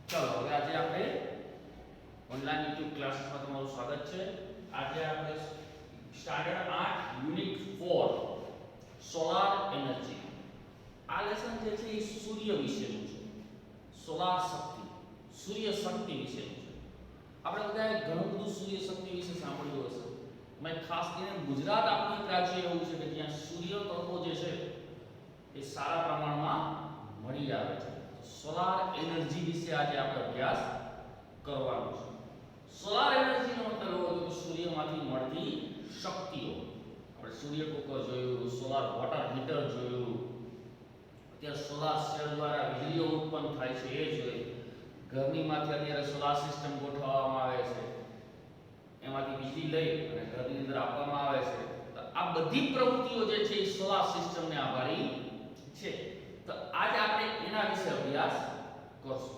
ચાલો હવે આજે આપણે ઓનલાઈન YouTube ક્લાસીસમાં તમારું સ્વાગત છે. આજે આપણે સ્ટાન્ડર્ડ 8 યુનિટ 4 સોલાર એનર્જી. આ લેસન જે છે એ સૂર્ય વિશેનું છે. સોલાર શક્તિ, સૂર્ય શક્તિ વિશેનું છે. આપણે બધાએ ઘણું બધું સૂર્ય શક્તિ વિશે સાંભળ્યું હશે. મેં ખાસ કરીને ગુજરાત આપણું એક રાજ્ય એવું છે કે જ્યાં સૂર્ય તત્વો જે છે એ સારા પ્રમાણમાં મળી આવે છે. સોલાર એનર્જી વિશે આજે આપણે અભ્યાસ કરવાનો છે. સોલાર એનર્જીનો મતલબ એવો કે સૂર્યમાંથી મળતી શક્તિઓ. આપણે સૂર્ય કુકર જોયું, સોલાર વોટર હીટર જોયું, અત્યારે સોલાર સેલ દ્વારા વીજળીઓ ઉત્પન્ન થાય છે એ જોયું. ગરમીમાંથી અત્યારે સોલાર સિસ્ટમ ગોઠવવામાં આવે છે, એમાંથી વીજળી લઈ અને ઘરની અંદર આપવામાં આવે છે. તો આ બધી પ્રવૃત્તિઓ જે છે એ સોલાર સિસ્ટમને આભારી છે. તો આજે આપણે એના વિશે અભ્યાસ કરશું.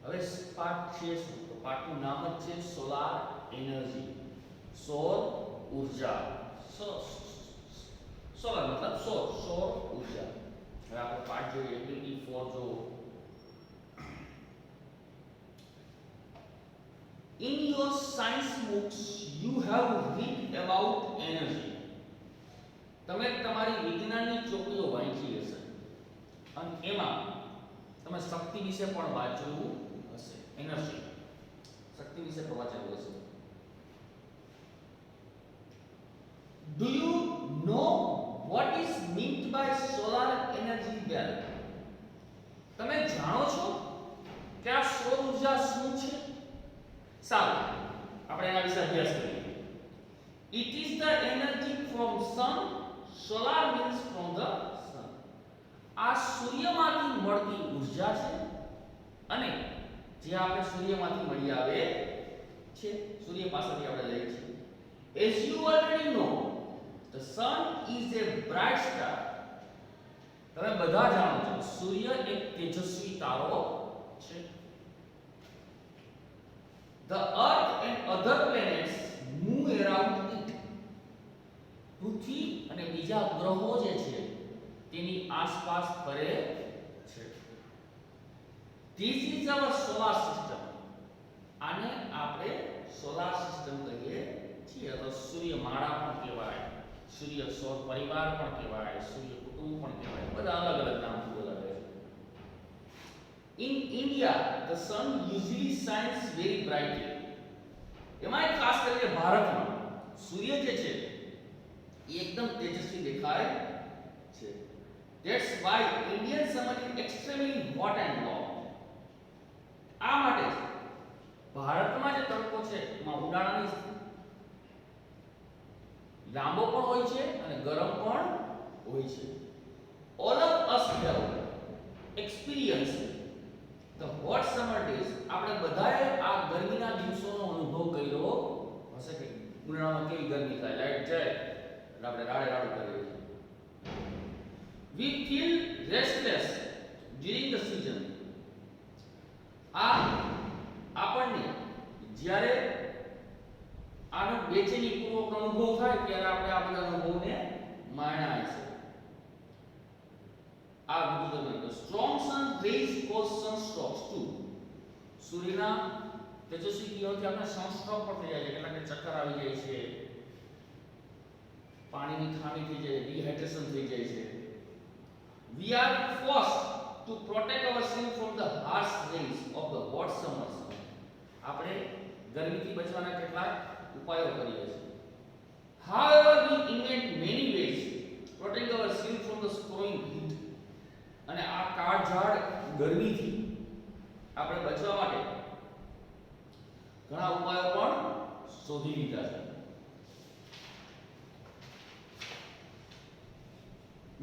હવે પાઠ છે શું? તો પાઠનું નામ જ છે સોલાર એનર્જી, સૌર ઉર્જા. સોલાર મતલબ સૌર ઉર્જા. હવે આપણે પાઠ જોઈએ. એક્ટિવિટી 4 જો In your science books you have read about energy. તમે તમારી વિજ્ઞાનની ચોપડીઓ વાંચી હશે અને એમાં તમે શક્તિ વિશે પણ વાંચ્યું હશે. એનર્જી, શક્તિ વિશે પણ વાંચેલું હશે. Do you know what is meant by solar energy well? તમે જાણો છો કે આ સૌર ઉર્જા શું છે? સારું, આપણે એના વિશે અભ્યાસ કરીએ. It is the energy from sun. Solar means from the sun. આ સૂર્યમાંથી મળતી ઉર્જા છે અને જે આપણે સૂર્યમાંથી મળી આવે છે, સૂર્ય પાસેથી આપણે લઈએ છીએ. As you already know, the sun is a bright star. તમે બધા જાણો છો સૂર્ય એક તેજસ્વી તારો છે. The earth and other planets move around it. પૃથ્વી અને બીજા ગ્રહો જે છે તેની આસપાસ ફરે છે. This is our solar system. આને આપણે સોલાર સિસ્ટમ કહીએ છીએ. તો સૂર્યમાળા પણ કહેવાય, સૂર્ય સૌર પરિવાર પણ કહેવાય, સૂર્ય કુટુંબ પણ કહેવાય. બધા અલગ અલગ નામથી બોલાવે છે. In India, the sun usually shines very brightly. એમાં ખાસ કરીને ભારતમાં સૂર્ય જે છે એ એકદમ તેજસ્વી દેખાય છે. That's why Indian summer is extremely hot and long. આ માટે ભારતમાં જે તડકો છે એમાં ઉનાળાની લાંબો પણ હોય છે અને ગરમ પણ હોય છે. All of us have experienced the hot summer days. આપણે બધાએ આ ગરમીના દિવસોનો અનુભવ કર્યો હશે કે ઉનાળામાં કેવી ગરમી થાય, લાઈટ જાય એટલે આપણે રાડે કરીએ છીએ. We feel restless during the season. આપણને જ્યારે આનો બેચેનીપૂર્વક અનુભવ થાય ત્યારે આપણે આ બધા અનુભવને માણ્યા છે. આ બધું તમે સ્ટ્રોંગ સન રેઝ કોઝ સનસ્ટ્રોક્સ ટુ. સૂર્યના તેજસ્વી કિરણોથી આપણે સનસ્ટ્રોક પણ થઈ જાય છે, એટલે કે ચક્કર આવી જાય છે, પાણીની ખામી થઈ જાય, ડિહાઇડ્રેશન થઈ જાય છે. We are forced to protect ourselves from the harsh rays of the hot summer sun. આપણે ગરમીથી બચવાના કેટલાક ઉપાયો કરીએ છીએ. However, we invent many ways to protect ourselves from the scorching heat. અને આ કાળઝાળ ગરમીથી આપણે બચવા માટે ઘણા ઉપાયો પણ શોધી લીધા છે.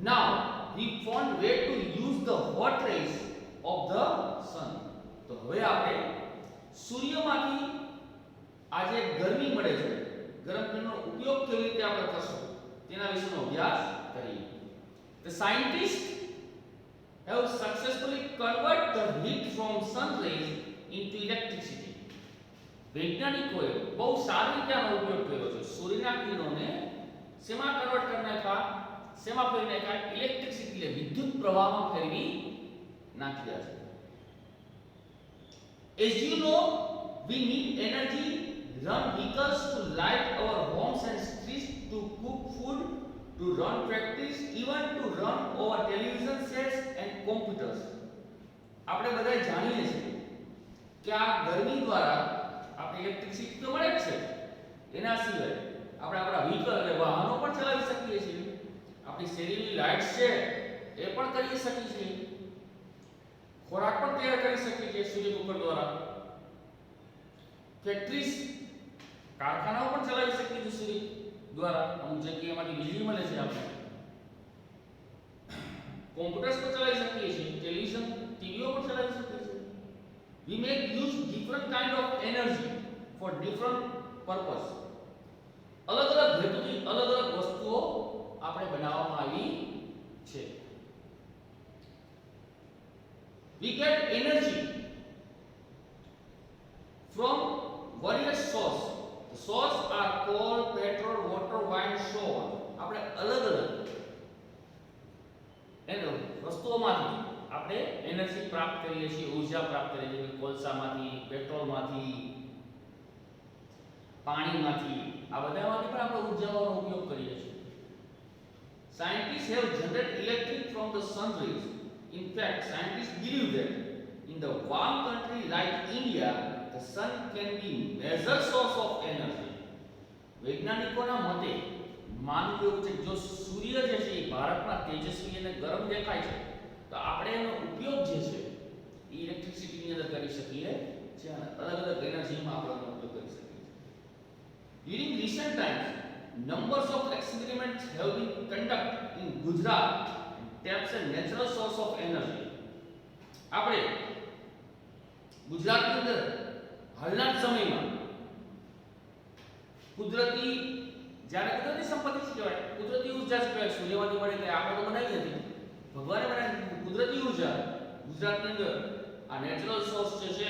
Now we found way to use the hot rays of the sun. તો હવે આપણે સૂર્યમાંથી આ જે ગરમી મળે છે, ગરમ કિરણનો ઉપયોગ કેવી રીતે આપણે કરશું તેના વિશેનો અભ્યાસ કરીએ. The scientists have successfully converted the heat from sun rays into electricity. વૈજ્ઞાનિકોએ બહુ સારી રીતે આનો ઉપયોગ કર્યો છે. સૂર્યના કિરણોને શેમાં કન્વર્ટ કરી નાખ્યા? શેમાં ફેરવી નાખ્યા? ઇલેક્ટ્રિસિટી, એટલે વિદ્યુત પ્રવાહમાં ફેરવી નાખ્યા છે. As you know, we need energy run vehicles to light our homes and streets, to cook food, to run factories, even to run our television sets and computers. આપણે બધાય જાણીએ છીએ કે આ ગરમી દ્વારા આપણે ઇલેક્ટ્રિસિટી તો મળે જ છે, એના સિવાય આપણે આપણા વ્હીકલ એટલે વાહનો પણ ચલાવી શકીએ છીએ, આપણી શેરીની લાઇટ્સ છે એ પણ કરી શકીએ છીએ, ખોરાક પણ તૈયાર કરી શકીએ છીએ સૂર્ય કુકર દ્વારા, ફેક્ટરીઝ કારખાનાઓ પણ ચલાવી શકીએ છીએ સૂર્ય દ્વારા, અમુક જગ્યાએમાંથી વીજળી મળે છે આપણે, કોમ્પ્યુટર્સ પણ ચલાવી શકીએ છીએ, ટેલિવિઝન ટીવીઓ પણ ચલાવી શકીએ છીએ. We make use different kind of energy for different purpose. અલગ અલગ હેતુથી અલગ અલગ વસ્તુઓ આપણે બનાવવામાં આવી છે. We get energy from various source. The source are coal, petrol, water, wine, so on. આપણે અલગ અલગ વસ્તુઓમાંથી આપણે એનર્જી પ્રાપ્ત કરીએ છીએ, ઊર્જા પ્રાપ્ત કરીએ છીએ, કોલસામાંથી, પેટ્રોલમાંથી, પાણીમાંથી, આ બધામાંથી પણ આપણે ઊર્જાનો ઉપયોગ કરીએ છીએ. Scientists have generated electric from the sun rays. In fact, scientists believe that in the warm country like India, the sun can be major source of energy. વૈજ્ઞાનિકોના મતે માનવું એવું છે કે જો સૂર્ય જે છે એ ભારતમાં તેજસ્વી અને ગરમ દેખાય છે તો આપણે એનો ઉપયોગ જે છે એ ઇલેક્ટ્રિસિટીની અંદર કરી શકીએ છીએ અને અલગ અલગ એનર્જીમાં આપણે એનો ઉપયોગ કરી શકીએ છીએ. During recent times, numbers of experiments have been conducted in Gujarat and taps a natural source of energy. આપણે ગુજરાતની અંદર હાલના સમયમાં કુદરતી જ્યારે કુદરતી સંપત્તિ શું કહેવાય, કુદરતી ઉર્જા શું કહેવાય, સૂર્યમાંથી મળે કે આપણે તો બનાવી નથી, ભગવાને બનાવી કુદરતી ઉર્જા ગુજરાતની અંદર આ નેચરલ સોર્સ જે છે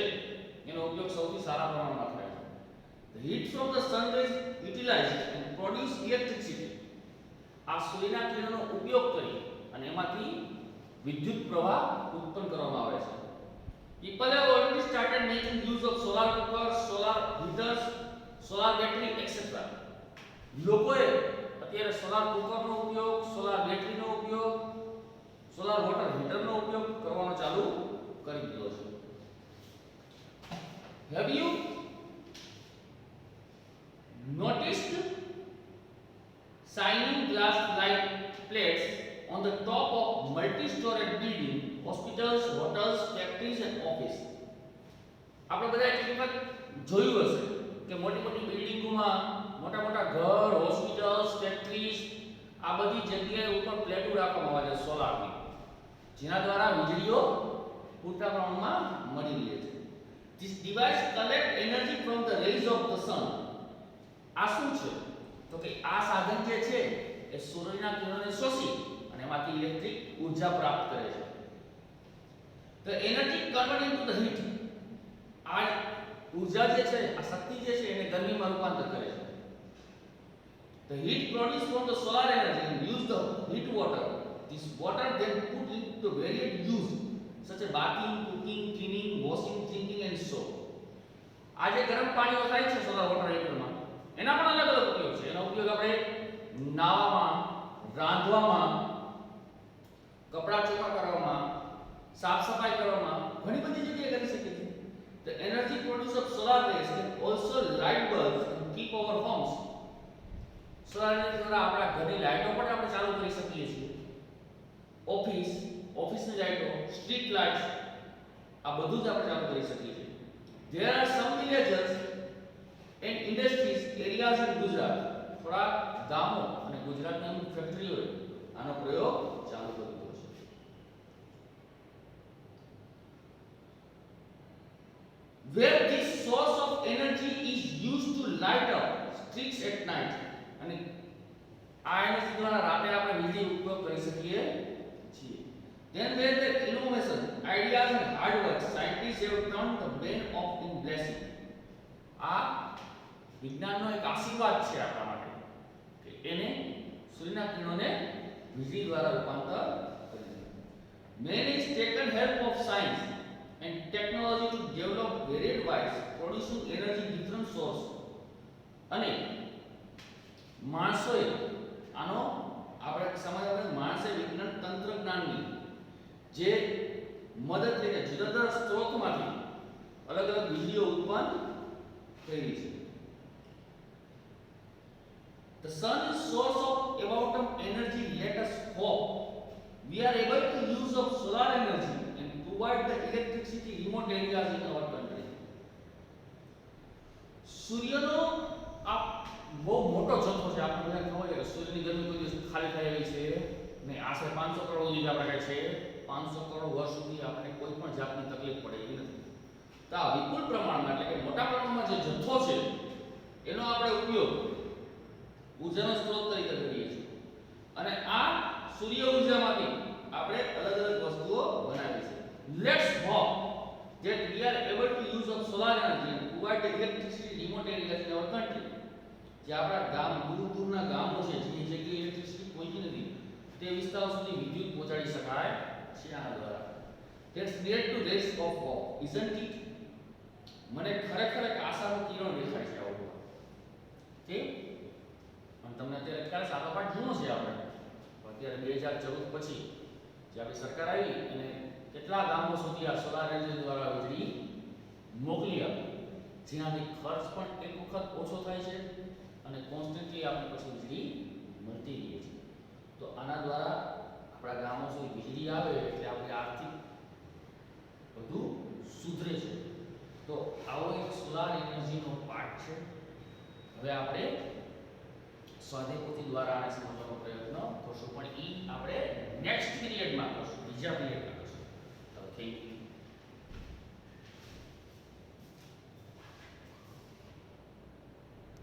એનો ઉપયોગ સૌથી સારા પ્રમાણમાં થાય છે. The heat from the sun rays utilized and produce electricity. આ સૂર્યના કિરણોનો ઉપયોગ કરી અને એમાંથી વિદ્યુત પ્રવાહ ઉત્પન્ન કરવામાં આવે છે. People have already started making use of solar cookers, solar heaters, solar battery, etc. લોકોએ અત્યારે સોલાર કુકરનો ઉપયોગ, સોલાર બેટરીનો ઉપયોગ, સોલાર વોટર હીટરનો ઉપયોગ કરવાનો ચાલુ કરી દીધો છે. Have you noticed shining glass like plates on the top of multi-storied building, hospitals, hotels, factories and office? આપણે બધા એક વખત જોયું હશે કે મોટી મોટી બિલ્ડિંગોમાં મોટા મોટા ઘર, હોસ્પિટલ્સ, ફેક્ટરીઝ આ બધી જગ્યાએ ઉપર પ્લેટો રાખવામાં આવે છે સોલારની, જેના દ્વારા વીજળીઓ પૂરતા પ્રમાણમાં મળી રહે છે. This device collect energy from the rays of the sun. આ શું છે તો કે આ સાધન જે છે એ સૂર્યના કિરણોને શોષી અને એમાંથી ઇલેક્ટ્રિક ઊર્જા પ્રાપ્ત કરે છે. The energy converted into the heat. આ ઊર્જા જે છે, આ શક્તિ જે છે એને ગરમીમાં રૂપાંતર કરે છે. The heat produced from the solar energy and use the heat water. This water then put into various use such as bathing, cooking, cleaning, washing, drinking and so. આ જે ગરમ પાણીઓ થાય છે સોલાર વોટર હીટરમાં એના પણ અલગ અલગ ઉપયોગ છે. એનો ઉપયોગ આપણે નાવામાં, રાંધવામાં, કપડાં ચોખ્ખા કરવામાં, સાફ સફાઈ કરવામાં ઘણી બધી જગ્યાએ કરી શકીએ છીએ. The energy produced of solar rays can also light bulbs and keep our homes. Solar energy દ્વારા આપણા ઘરની લાઈટો પણ આપણે ચાલુ કરી શકીએ છીએ. ઓફિસની લાઈટો, સ્ટ્રીટ લાઇટ્સ આ બધું જ આપણે ચાલુ કરી શકીએ છીએ. There are some villages and industries areas in Gujarat. થોડા ગામો અને ગુજરાતની અમુક ફેક્ટરીઓએ આનો પ્રયોગ ચાલુ કર્યો છે. Where this source of energy is used to light up streets at night. અને આ એનર્જી દ્વારા રાતે આપણે વીજળી ઉપયોગ કરી શકીએ છીએ. Then where the innovation, ideas and hard work, scientists have turned the bane of in blessing. આ વિજ્ઞાનનો એક આશીર્વાદ છે આપણા માટે કે એને સૂર્યના કિરણોને વીજળી દ્વારા રૂપાંતર કરી દીધું. Man has taken help of science and technology to develop varied ways producing energy in different source. અને માણસોએ આનો આપણે સમજવા માણસે વિજ્ઞાન તંત્રજ્ઞાનની જે મદદ લઈને જુદા જુદા સ્ત્રોતમાંથી અલગ અલગ વીજળીઓ ઉત્પન્ન કરી છે. The sun is source of abundant energy. Let us hope we are able to use of solar energy and provide the electricity remote areas in our country. સૂર્યનો આ બહુ મોટો જથ્થો છે. આપણે બધાને ખબર છે કે સૂર્યની ગરમી કોઈ દિવસ ખાલી થાય એવી છે નહીં. આશરે 500 કરોડ સુધી આપણે કહે છે 500 કરોડ વર્ષ સુધી આપણે કોઈ પણ જાતની તકલીફ પડે એવી નથી. તો આ વિપુલ પ્રમાણમાં એટલે કે મોટા પ્રમાણમાં જે જથ્થો છે એનો આપણે ઉપયોગ ઉર્જાનો સ્ત્રોત તરીકે કરીએ છીએ. અને આ સૂર્ય ઉર્જામાંથી આપણે અલગ અલગ વસ્તુઓ બનાવી છે. Let's hope that we are able to use of solar energy and provide the electricity remote areas in our country. જે આપણા ગામ દૂર દૂરના ગામો છે જે જગ્યાએ ઇલેક્ટ્રિસિટી પહોંચી નથી તે વિસ્તારો સુધી વિદ્યુત પહોંચાડી શકાય છે આના દ્વારા. That's near to rays of hope, isn't it? મને ખરેખર એક આશાનું કિરણ દેખાય છે આવું. કે અને તમને અત્યારે ખ્યાલ છે આ પાઠ જૂનો છે આપણે. અત્યારે 2014 પછી જે આપણી સરકાર આવી અને કેટલા ગામો સુધી આ સોલાર એનર્જી દ્વારા વીજળી મોકલી આપી, જેનાથી ખર્ચ પણ એક વખત ઓછો થાય છે અને કોન્સ્ટન્ટલી આપણે પછી વીજળી મળતી રહે છે. તો આના દ્વારા આપણા ગામો સુધી વીજળી આવે એટલે આપણી આર્થિક બધું સુધરે છે. તો આવો એક સોલાર એનર્જીનો પાઠ છે. હવે આપણે સ્વાધ્યાય પોથી દ્વારા આને સમજવાનો પ્રયત્ન કરશું, પણ એ આપણે નેક્સ્ટ પીરિયડમાં કરશું, બીજા પીરિયડમાં કરશું. તો થેન્ક યુ.